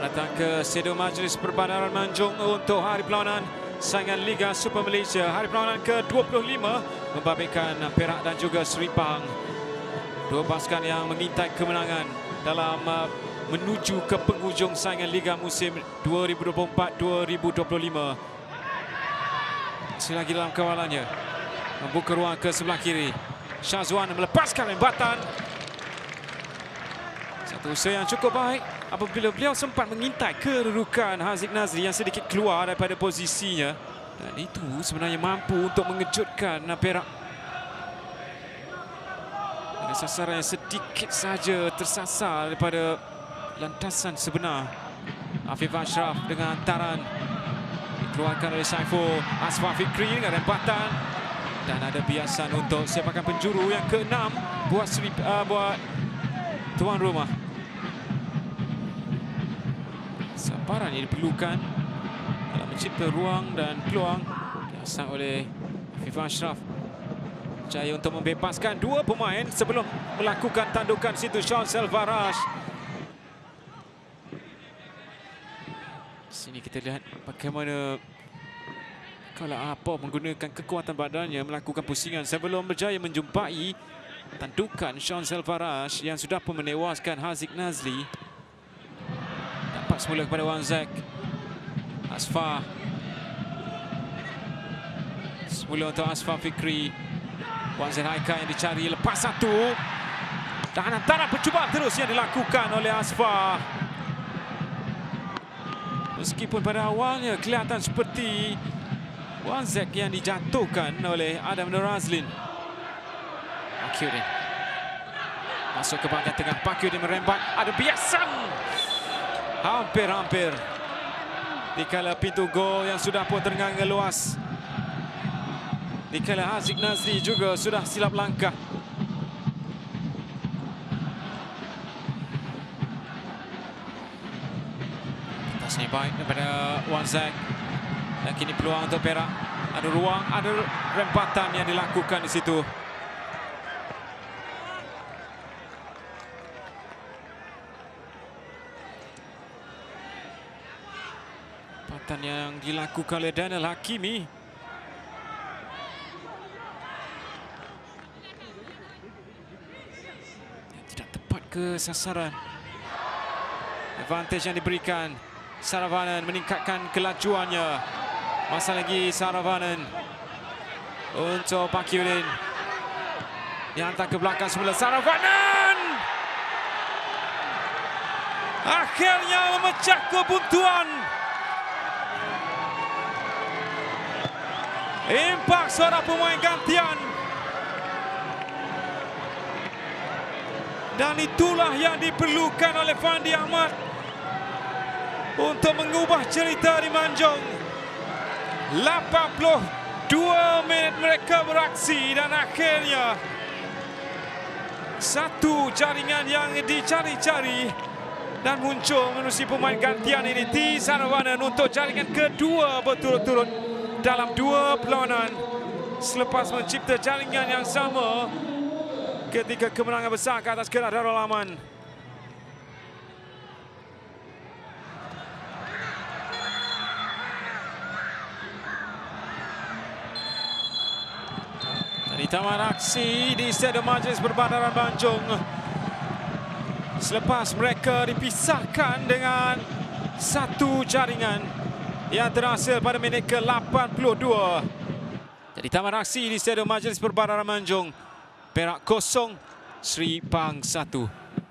datang ke Stadium Majlis Perbandaran Manjung untuk hari perlawanan saingan Liga Super Malaysia. Hari perlawanan ke-25 membabitkan Perak dan juga Seri Pahang. Dua pasukan yang mengintai kemenangan dalam menuju ke penghujung saingan Liga musim 2024-2025. Selagi dalam kawalannya, membuka ruang ke sebelah kiri. Syazwan melepaskan rembatan. Satu usaha yang cukup baik apabila beliau sempat mengintai kedudukan Haziq Nazri yang sedikit keluar daripada posisinya. Dan itu sebenarnya mampu untuk mengejutkan Perak. Dengan sasaran yang sedikit saja tersasar daripada lantasan sebenar. Afif Ashraf dengan hantaran dikeluarkan oleh Saiful. Asfar Fikri dengan rembatan. Dan ada biasan untuk sepakan penjuru yang ke-6 buat tuan rumah. Sabaran yang diperlukan dalam mencipta ruang dan peluang diasah oleh Afif Ashraf. Jaya untuk membebaskan dua pemain sebelum melakukan tandukan situ Chancel Faraj. Sini kita lihat bagaimana kalau apa menggunakan kekuatan badannya melakukan pusingan sebelum berjaya menjumpai tandukan Chancel Faraj yang sudah pun menewaskan Haziq Nazri. Dapat semula kepada Wan Zek. Asfar. Semula untuk Asfar Fikri. Wan Zek Haikal yang dicari, lepas satu. Dan antara percubaan terus yang dilakukan oleh Asfar. Meskipun pada awalnya kelihatan seperti Wan Zek yang dijatuhkan oleh Adam Nur Azlin. Pakyudin masuk ke bahagian tengah. Pakyudin merembat. Ada biasan. Hampir-hampir. Dikala pintu gol yang sudah pun terengah luas. Dikala Haziq Nazri juga sudah silap langkah. Atasnya baik daripada Wan Zek. Dan kini peluang untuk Perak. Ada ruang, ada rempatan yang dilakukan di situ. Rempatan yang dilakukan oleh Daniel Hakimi. Tidak tepat ke sasaran. Advantage yang diberikan. Saravanan meningkatkan kelajuannya. Masa lagi Saravanan untuk Pakyudin. Dihantar ke belakang semula Saravanan. Akhirnya memecah kebuntuan. Impak seorang pemain gantian. Dan itulah yang diperlukan oleh Fandi Ahmad untuk mengubah cerita di Manjung. 82 minit mereka beraksi dan akhirnya satu jaringan yang dicari-cari dan muncul menerusi pemain gantian ini T. Saravanan untuk jaringan kedua berturut-turut dalam dua perlawanan selepas mencipta jaringan yang sama ketika kemenangan besar ke atas Kedah Darul Aman. Di taman aksi di Stadium Majlis Perbandaran Manjung. Selepas mereka dipisahkan dengan satu jaringan yang terhasil pada minit ke-82. Jadi taman aksi di Stadium Majlis Perbandaran Manjung. Perak 0, Seri Pahang 1.